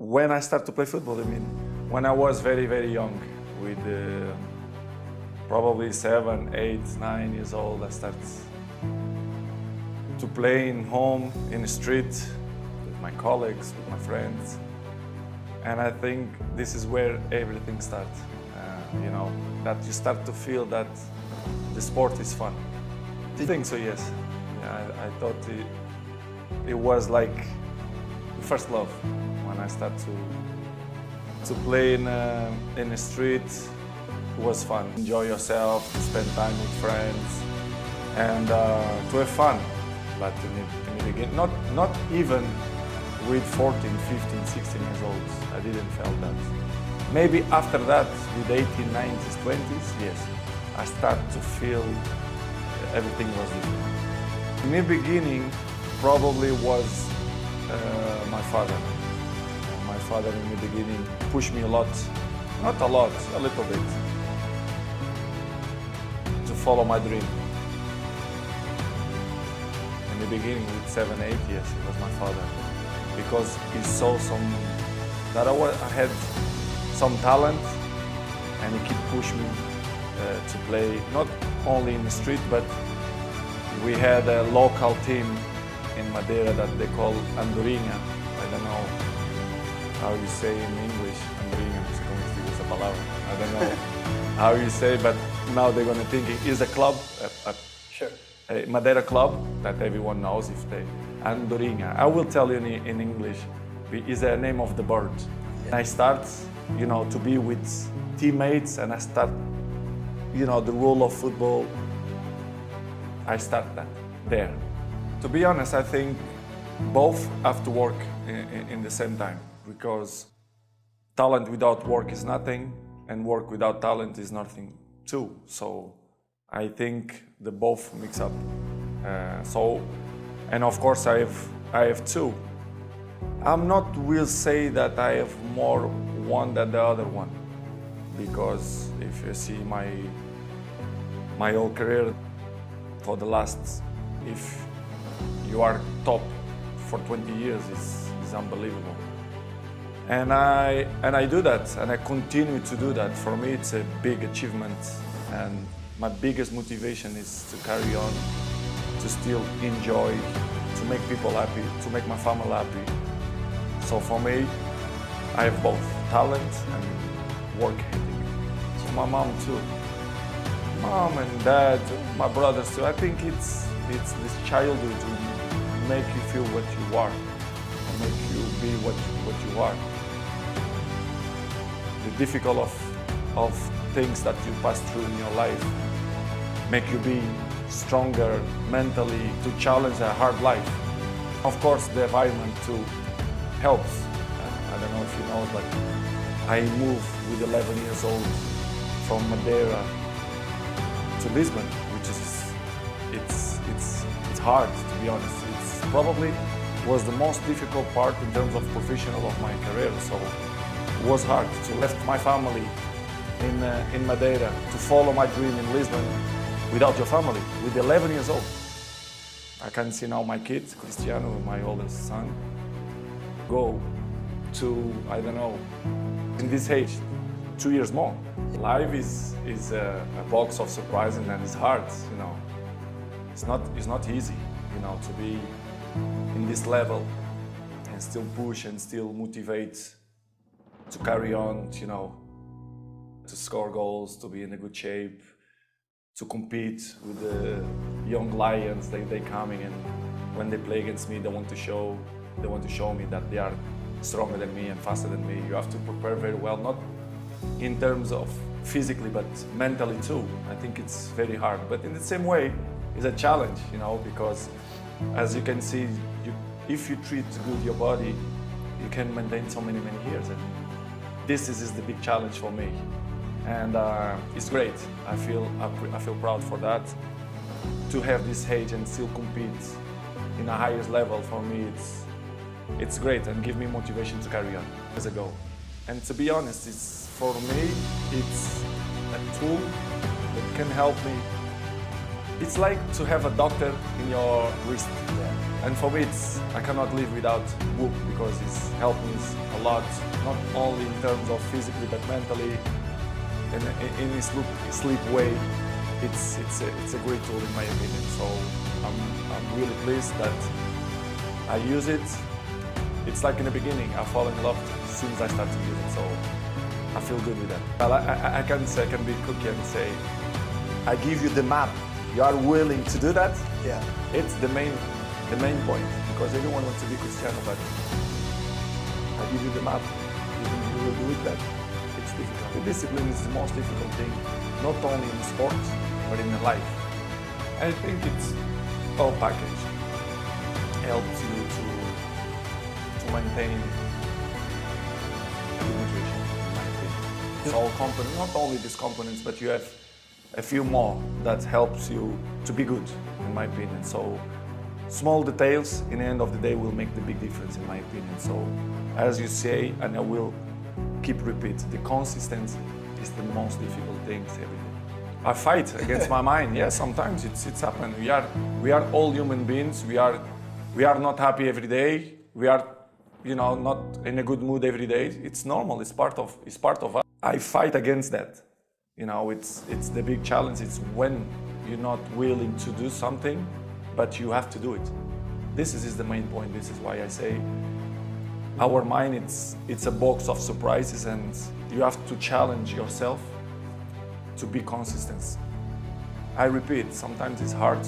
When I started to play football, when I was very, very young, with probably 7, 8, 9 years old, I started to play in home, in the street, with my colleagues, with my friends. And I think this is where everything starts, that you start to feel that the sport is fun. I think so, yes. I thought it was like the first love when I started to play in the street. It was fun. Enjoy yourself, to spend time with friends, and to have fun. But in the beginning, not even with 14, 15, 16 years old, I didn't feel that. Maybe after that, with 18, 19s, 20s, yes, I started to feel everything was different. In the beginning, probably was my father. My father in the beginning pushed me a lot, not a lot, a little bit, to follow my dream. In the beginning, with 7, 8 years, it was my father, because he saw that I had some talent, and he kept pushing me to play not only in the street, but we had a local team in Madeira that they call Andorinha. I don't know how you say in English, Andorinha, essa palavra. I don't know how you say, but now they're going to think it is a club, a Madeira club that everyone knows if they, Andorinha. I will tell you in English, is the name of the bird. I start, to be with teammates, and I start, the rule of football. I start that there. To be honest, I think both have to work in the same time, because talent without work is nothing, and work without talent is nothing too. So I think the both mix up. And of course I have two. I'm not will say that I have more one than the other one, because if you see my whole career for the last, if you are top for 20 years, is unbelievable. And I do that, and I continue to do that. For me, it's a big achievement, and my biggest motivation is to carry on, to still enjoy, to make people happy, to make my family happy. So for me, I have both talent and work ethic. So my mom too. Mom and dad, my brothers too. I think it's this childhood to make you feel what you are, and make you be what you are. The difficult of things that you pass through in your life make you be stronger mentally to challenge a hard life. Of course, the environment too helps. I don't know if you know, but I moved with 11 years old from Madeira to Lisbon, which is it's hard, to be honest. It's probably was the most difficult part in terms of professional of my career. So it was hard to left my family in Madeira to follow my dream in Lisbon without your family, with 11 years old. I can see now my kids, Cristiano, my oldest son, go to, I don't know, in this age, 2 years more. Life is a box of surprises, and it's hard, It's not easy, to be in this level and still push and still motivate to carry on, to score goals, to be in a good shape, to compete with the young lions. They coming, and when they play against me, they want to show me that they are stronger than me and faster than me. You have to prepare very well, not in terms of physically, but mentally too. I think it's very hard, but in the same way, it's a challenge, because as you can see, if you treat good your body, you can maintain so many years. And this is the big challenge for me, and it's great. I feel proud for that. To have this age and still compete in a highest level, for me, it's great, and give me motivation to carry on as I go. And to be honest, for me, it's a tool that can help me It's like to have a doctor in your wrist. Yeah. And for me, I cannot live without Whoop because it's helped me a lot, not only in terms of physically, but mentally, in his sleep way. It's a great tool in my opinion. So I'm really pleased that I use it. It's like in the beginning, I fall in love as soon as I start to use it. So I feel good with that. Well, I can be cookie and say, I give you the map. You are willing to do that? Yeah. It's the main point, because everyone wants to be Cristiano, but I give you the map. You will do it. That it's difficult. The discipline is the most difficult thing, not only in sports but in life. I think it's all package. Helps you to maintain good nutrition, in my opinion. It's all components, not only these components, but you have a few more that helps you to be good, in my opinion. So small details in the end of the day will make the big difference, in my opinion. So as you say, and I will keep repeating, the consistency is the most difficult thing every day. I fight against my mind. Yes, sometimes it's happened. We are all human beings. We are not happy every day. We are, not in a good mood every day. It's normal. It's part of us. I fight against that. It's the big challenge. It's when you're not willing to do something, but you have to do it. This is the main point. This is why I say our mind, it's a box of surprises, and you have to challenge yourself to be consistent. I repeat, sometimes it's hard.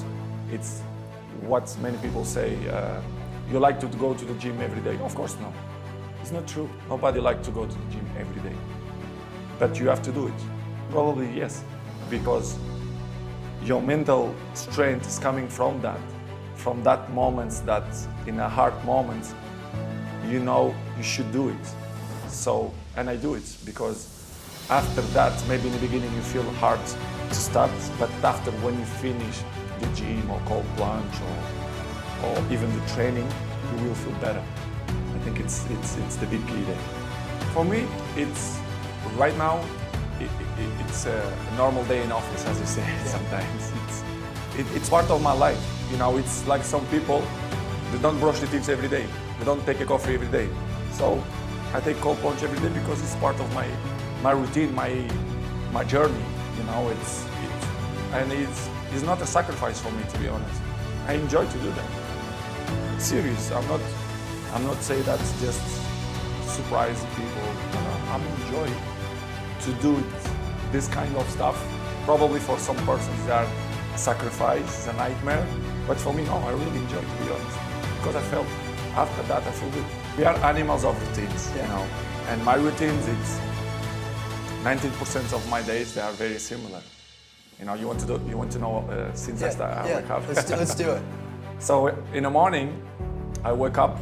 It's what many people say, you like to go to the gym every day. Of course no. It's not true. Nobody likes to go to the gym every day. But you have to do it. Probably yes, because your mental strength is coming from that moments, that in a hard moment, you should do it. So, and I do it because after that, maybe in the beginning you feel hard to start, but after when you finish the gym or cold plunge or even the training, you will feel better. I think it's the big key there. For me, it's right now, it's a normal day in office, as you say. Sometimes it's part of my life. It's like some people, they don't brush their teeth every day. They don't take a coffee every day. So I take cold plunge every day because it's part of my routine, my journey. It's not a sacrifice for me, to be honest. I enjoy to do that. It's serious. I'm not saying that just surprise people. I'm enjoy to do this kind of stuff. Probably for some persons that sacrifice is a nightmare, but for me, no, I really enjoy, to be honest, because I felt after that I feel good. We are animals of routines, and my routines, it's 19% of my days, they are very similar. You want to know since I wake up? Let's do it. So in the morning, I wake up,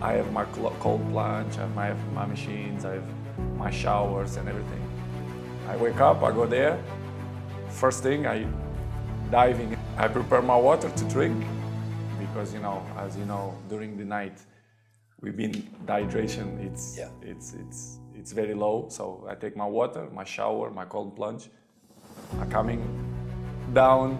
I have my cold plunge, I have my machines, I have my showers and everything. I wake up, I go there. First thing, I dive in. I prepare my water to drink because, as you know, during the night, we've been dehydration. It's very low. So I take my water, my shower, my cold plunge. I'm coming down,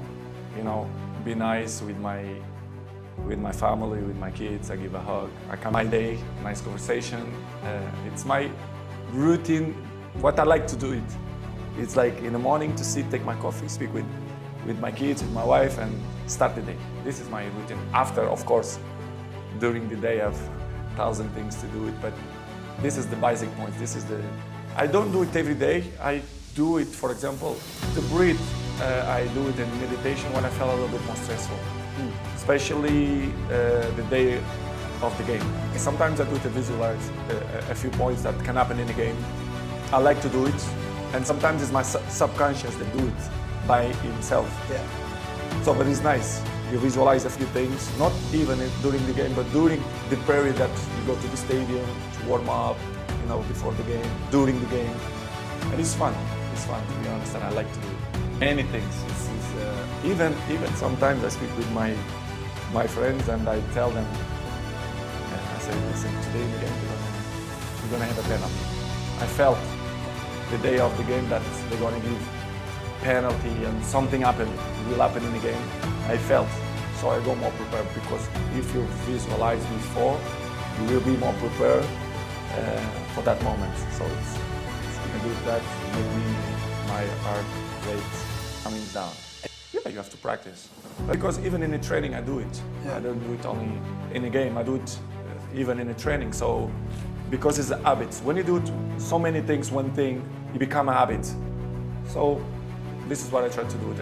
be nice with my family, with my kids. I give a hug. I come my day, nice conversation. It's my routine. What I like to do it. It's like in the morning to sit, take my coffee, speak with my kids, with my wife, and start the day. This is my routine. After, of course, during the day I have 1,000 things to do it, but this is the basic point. I don't do it every day. I do it, for example, to breathe. I do it in meditation when I feel a little bit more stressful, especially the day of the game. Sometimes I do it to visualize a few points that can happen in the game. I like to do it. And sometimes it's my subconscious that do it by himself. So, but it's nice. You visualize a few things, not even during the game, but during the period that you go to the stadium to warm up, before the game, during the game. And it's fun. It's fun, to be honest, and I like to do many things. Even sometimes I speak with my friends and I tell them, I say, listen, today in the game we're gonna have a penalty. I felt the day of the game that they're going to give penalty and something will happen in the game, I felt. So I go more prepared, because if you visualize before, you will be more prepared for that moment. So it's going to do that, maybe my heart rate coming down. Yeah, you have to practice. Because even in the training, I do it. Yeah. I don't do it only in a game. I do it even in a training. So because it's a habit. When you do so many things, one thing, you become a habit. So this is what I try to do